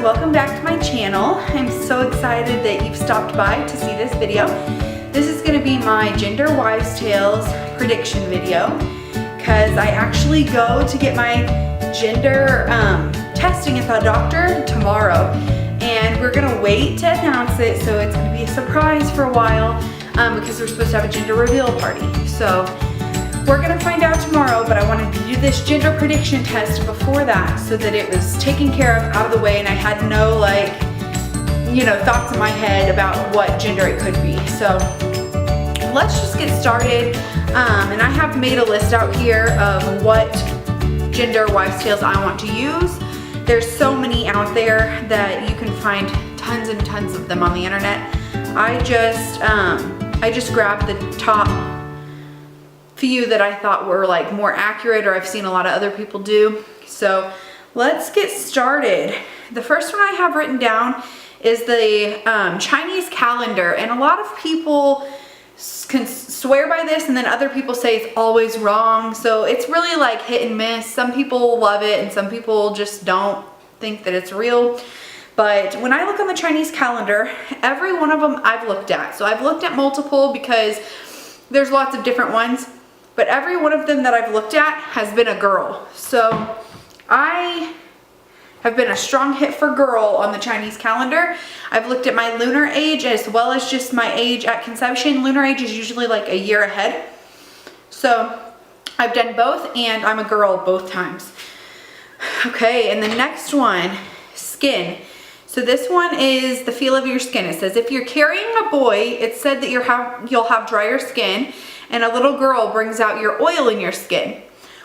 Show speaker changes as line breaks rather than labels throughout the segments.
welcome back to my channel. I'm so excited that you've stopped by to see this video. This is going to be my Gender Wives Tales prediction video because I actually go to get my gender testing at the doctor tomorrow, and we're going to wait to announce it, so it's going to be a surprise for a while because we're supposed to have a gender reveal party. So we're gonna find out tomorrow, but I wanted to do this gender prediction test before that so that it was taken care of, out of the way, and I had no thoughts in my head about what gender it could be. So let's just get started. And I have made a list out here of what Gender Wives Tales I want to use. There's so many out there that you can find tons and tons of them on the internet. I just grabbed the top few that I thought were like more accurate, or I've seen a lot of other people do. So let's get started. The first one I have written down is the Chinese calendar, and a lot of people can swear by this, and then other people say it's always wrong. So it's really like hit and miss. Some people love it and some people just don't think that it's real. But when I look on the Chinese calendar, every one of them I've looked at. So I've looked at multiple because there's lots of different ones. But every one of them that I've looked at has been a girl. So I have been a strong hit for girl on the Chinese calendar. I've looked at my lunar age as well as just my age at conception. Lunar age is usually like a year ahead. So I've done both, and I'm a girl both times. Okay, and the next one, skin. So this one is the feel of your skin. It says if you're carrying a boy, it's said that you'll have drier skin, and a little girl brings out your oil in your skin.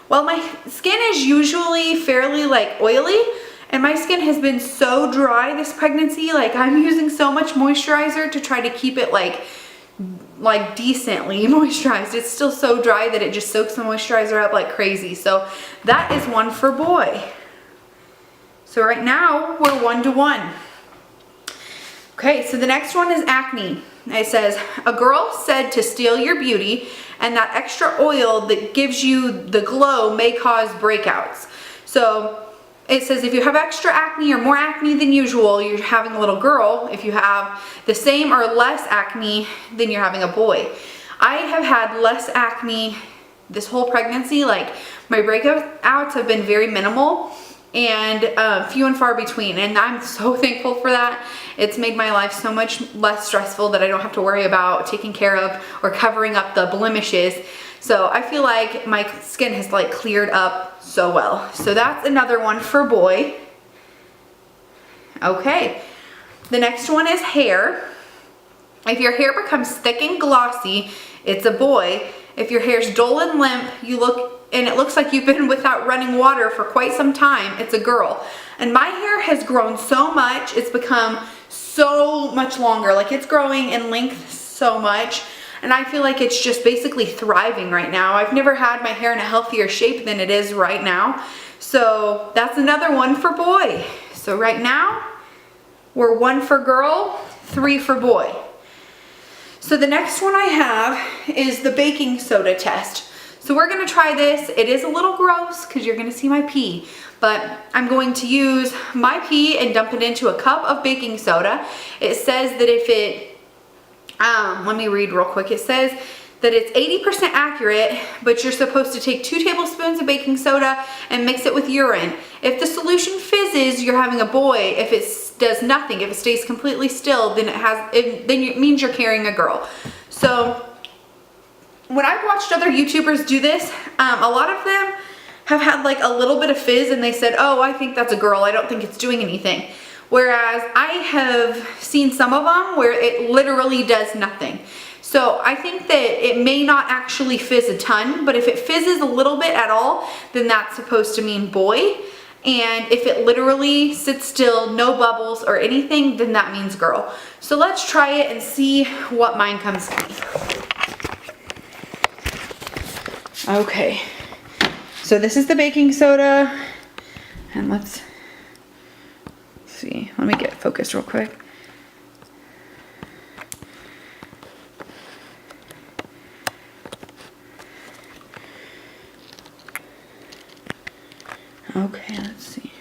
Well, my skin is usually fairly oily, and my skin has been so dry this pregnancy. I'm using so much moisturizer to try to keep it like decently moisturized. It's still so dry that it just soaks the moisturizer up like crazy. So that is one for boy. So right now we're 1-to-1. Okay, so the next one is acne. It says, a girl said to steal your beauty, and that extra oil that gives you the glow may cause breakouts. So it says if you have extra acne or more acne than usual, you're having a little girl. If you have the same or less acne, then you're having a boy. I have had less acne this whole pregnancy. My breakouts have been very minimal and few and far between, and I'm so thankful for that. It's made my life so much less stressful that I don't have to worry about taking care of or covering up the blemishes. So I feel like my skin has cleared up so well. So that's another one for boy. Okay, the next one is hair. If your hair becomes thick and glossy, it's a boy. If your hair's dull and limp, and it looks like you've been without running water for quite some time, it's a girl. And my hair has grown so much, it's become so much longer. It's growing in length so much, and I feel like it's just basically thriving right now. I've never had my hair in a healthier shape than it is right now. So that's another one for boy. So right now, we're 1 for girl, 3 for boy. So the next one I have is the baking soda test. So we're gonna try this. It is a little gross because you're gonna see my pee, but I'm going to use my pee and dump it into a cup of baking soda. It says that if it, let me read real quick. It says that it's 80% accurate, but you're supposed to take 2 tablespoons of baking soda and mix it with urine. If the solution fizzes, you're having a boy. If it does nothing, if it stays completely still, then it means you're carrying a girl. So when I've watched other YouTubers do this, a lot of them have had a little bit of fizz, and they said, oh, I think that's a girl. I don't think it's doing anything. Whereas I have seen some of them where it literally does nothing. So I think that it may not actually fizz a ton, but if it fizzes a little bit at all, then that's supposed to mean boy. And if it literally sits still, no bubbles or anything, then that means girl. So let's try it and see what mine comes to be. Okay, so this is the baking soda, and let's see, let me get focused real quick. Okay, let's see.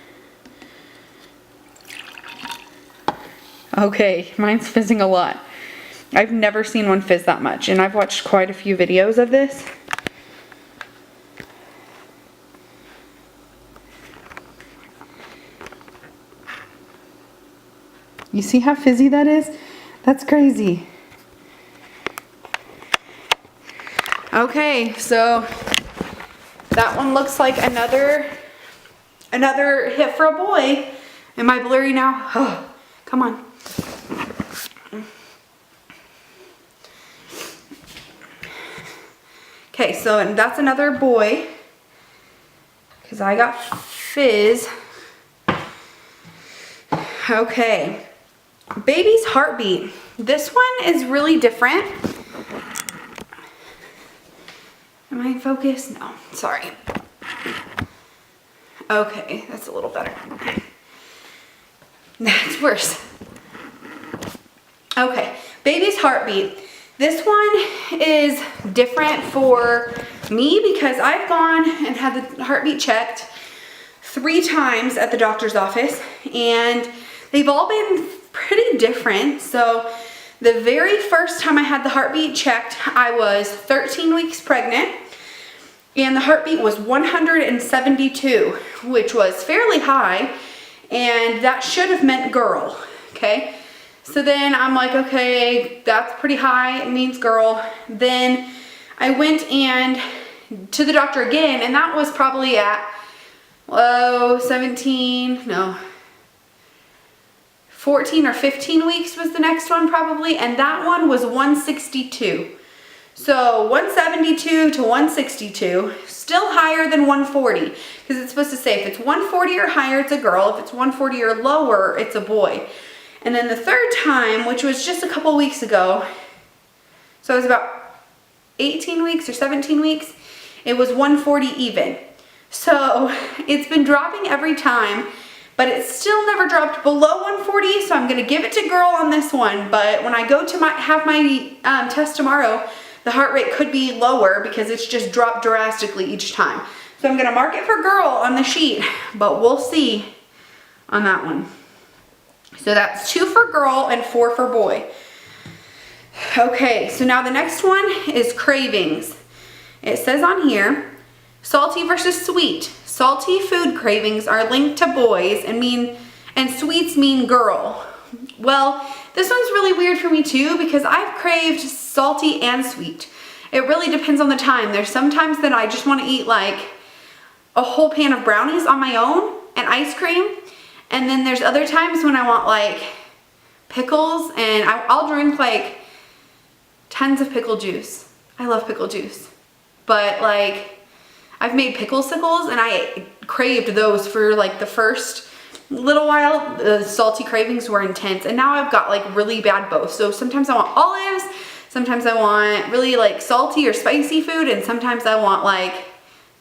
Okay, mine's fizzing a lot. I've never seen one fizz that much, and I've watched quite a few videos of this. You see how fizzy that is? That's crazy. Okay, so that one looks like another hit for a boy. Am I blurry now? Oh, come on. Okay, so that's another boy, because I got fizz. Okay, baby's heartbeat. This one is really different. Am I in focus? No, sorry. Okay, that's a little better. That's worse. Okay, baby's heartbeat. This one is different for me because I've gone and had the heartbeat checked 3 times at the doctor's office, and they've all been pretty different. So the very first time I had the heartbeat checked, I was 13 weeks pregnant, and the heartbeat was 172, which was fairly high, and that should have meant girl, okay? So then I'm like, okay, that's pretty high, it means girl. Then I went and to the doctor again, and that was probably at, 14 or 15 weeks was the next one probably, and that one was 162. So 172 to 162, still higher than 140, because it's supposed to say if it's 140 or higher, it's a girl. If it's 140 or lower, it's a boy. And then the third time, which was just a couple weeks ago, so it was about 18 weeks or 17 weeks, it was 140 even. So it's been dropping every time, but it still never dropped below 140, so I'm gonna give it to girl on this one. But when I go to have my test tomorrow, the heart rate could be lower because it's just dropped drastically each time. So I'm gonna mark it for girl on the sheet, but we'll see on that one. So that's 2 for girl and 4 for boy. Okay, so now the next one is cravings. It says on here, salty versus sweet. Salty food cravings are linked to boys and sweets mean girl. Well, this one's really weird for me too because I've craved salty and sweet. It really depends on the time. There's sometimes that I just want to eat like a whole pan of brownies on my own and ice cream. And then there's other times when I want like pickles, and I'll drink like tons of pickle juice. I love pickle juice. But like I've made picklesicles and I craved those for like the first little while. The salty cravings were intense, and now I've got like really bad both. So sometimes I want olives, sometimes I want really like salty or spicy food, and sometimes I want like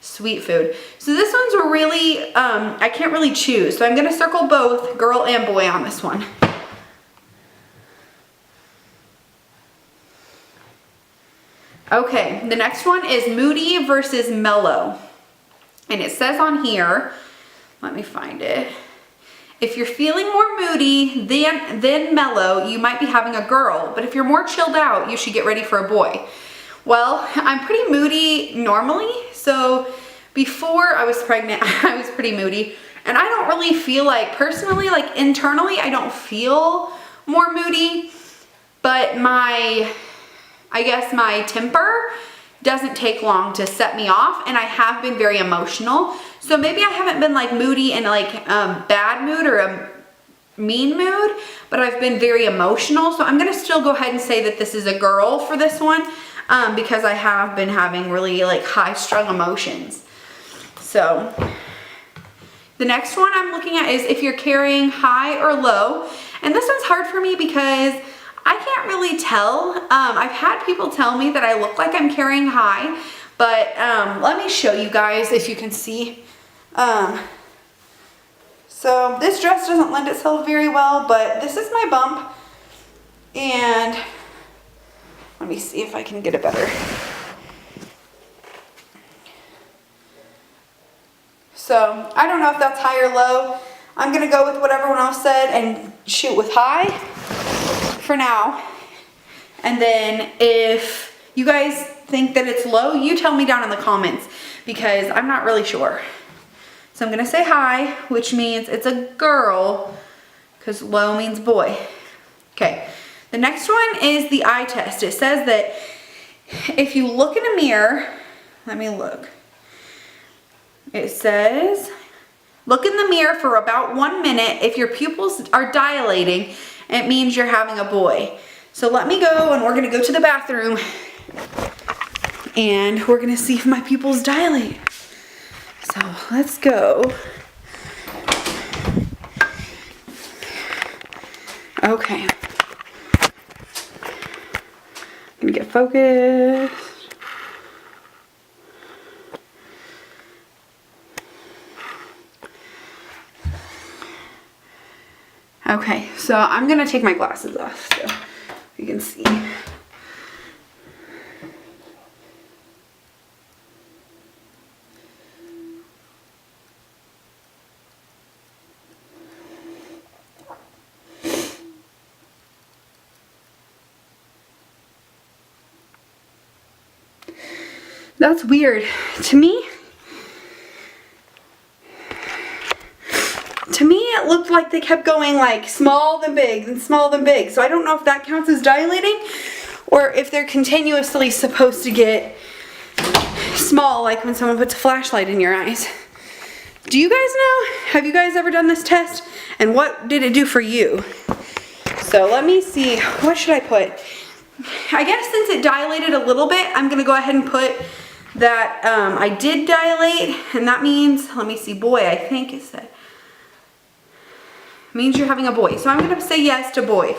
sweet food. So this one's really, I can't really choose. So I'm gonna circle both girl and boy on this one. Okay, the next one is moody versus mellow. And it says on here, let me find it. If you're feeling more moody than mellow, you might be having a girl. But if you're more chilled out, you should get ready for a boy. Well, I'm pretty moody normally. So before I was pregnant, I was pretty moody. And I don't really feel like, personally, like internally, I don't feel more moody. But I guess my temper doesn't take long to set me off, and I have been very emotional. So maybe I haven't been like moody in like bad mood or a mean mood, but I've been very emotional. So I'm gonna still go ahead and say that this is a girl for this one because I have been having really like high strung emotions. So the next one I'm looking at is if you're carrying high or low. And this one's hard for me because I can't really tell. I've had people tell me that I look like I'm carrying high, but let me show you guys if you can see. So this dress doesn't lend itself very well, but this is my bump. And let me see if I can get it better. So I don't know if that's high or low. I'm gonna go with what everyone else said and shoot with high. for now. And then if you guys think that it's low, you tell me down in the comments because I'm not really sure. So I'm gonna say hi, which means it's a girl because low means boy. Okay, the next one is the eye test. It says that if you look in a mirror, let me look. It says, look in the mirror for about 1 minute. If your pupils are dilating, it means you're having a boy. So let me go and we're gonna go to the bathroom and we're gonna see if my pupils dilate. So let's go. Okay. I'm gonna get focused. Okay, so I'm gonna take my glasses off so you can see. That's weird. To me, it looked like they kept going like small then big and small then big. So I don't know if that counts as dilating or if they're continuously supposed to get small like when someone puts a flashlight in your eyes. Do you guys know? Have you guys ever done this test? And what did it do for you? So let me see. What should I put? I guess since it dilated a little bit, I'm going to go ahead and put that I did dilate. And that means, let me see, boy, I think it said. Means you're having a boy. So I'm going to say yes to boy.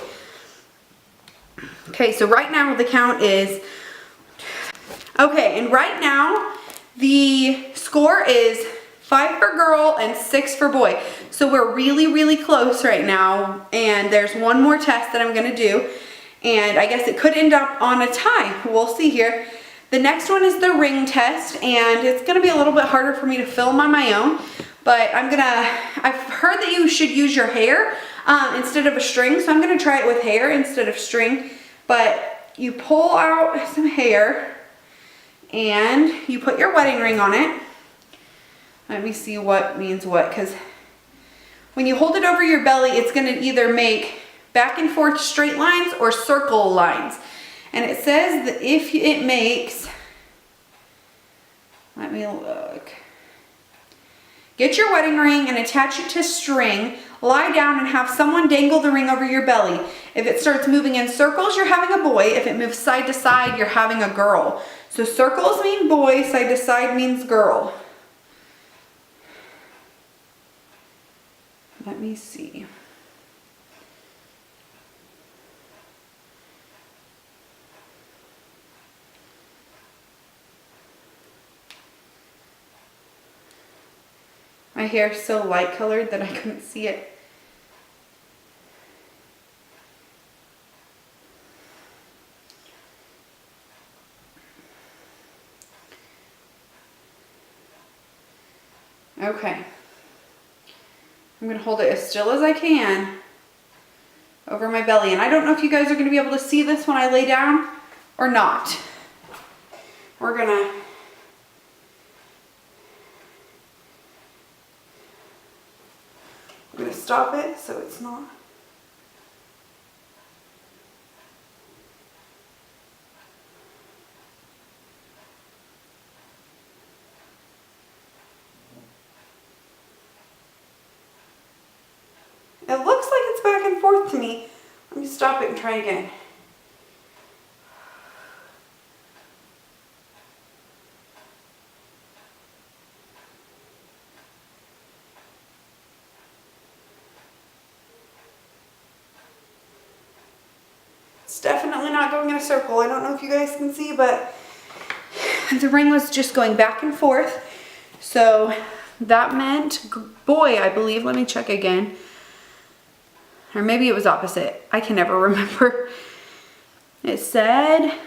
Okay, so right now the count is, okay, and right now the score is 5 for girl and 6 for boy. So we're really, really close right now. And there's one more test that I'm going to do. And I guess it could end up on a tie. We'll see here. The next one is the ring test. And it's going to be a little bit harder for me to film on my own. But I've heard that you should use your hair instead of a string. So I'm going to try it with hair instead of string. But you pull out some hair and you put your wedding ring on it. Let me see what means what, because when you hold it over your belly, it's going to either make back and forth straight lines or circle lines. And it says that if it makes, let me look. Get your wedding ring and attach it to string. Lie down and have someone dangle the ring over your belly. If it starts moving in circles, you're having a boy. If it moves side to side, you're having a girl. So circles mean boy, side to side means girl. Let me see. My hair is so light colored that I couldn't see it. Okay. I'm going to hold it as still as I can over my belly. And I don't know if you guys are going to be able to see this when I lay down or not. We're going to stop it so it's not. It looks like it's back and forth to me. Let me stop it and try again. It's definitely not going in a circle. I don't know if you guys can see, but the ring was just going back and forth. So that meant boy, I believe. Let me check again. Or maybe it was opposite. I can never remember. It said,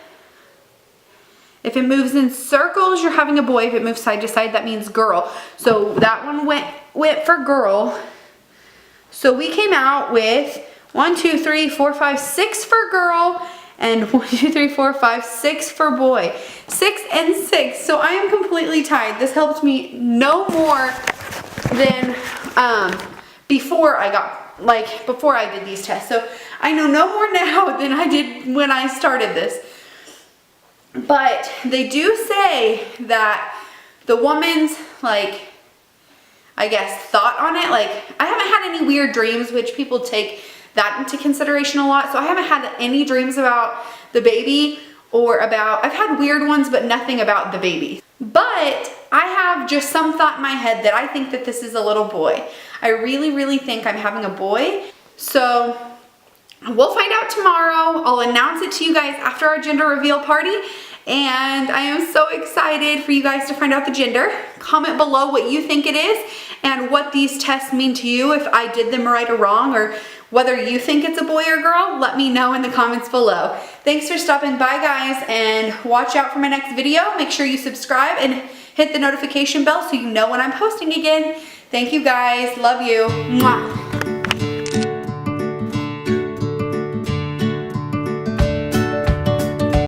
if it moves in circles, you're having a boy. If it moves side to side, that means girl. So that one went for girl. So we came out with 1, 2, 3, 4, 5, 6 for girl, and 1, 2, 3, 4, 5, 6 for boy. 6 and 6. So I am completely tied. This helped me no more than before I did these tests. So I know no more now than I did when I started this. But they do say that the woman's, like, I guess, thought on it, like, I haven't had any weird dreams, which people take that into consideration a lot. So I haven't had any dreams about the baby or about, I've had weird ones, but nothing about the baby. But I have just some thought in my head that I think that this is a little boy. I really, really think I'm having a boy. So we'll find out tomorrow. I'll announce it to you guys after our gender reveal party. And I am so excited for you guys to find out the gender. Comment below what you think it is and what these tests mean to you, if I did them right or wrong, or whether you think it's a boy or girl. Let me know in the comments below. Thanks for stopping by, guys, and watch out for my next video. Make sure you subscribe and hit the notification bell so you know when I'm posting again. Thank you, guys. Love you. Mwah.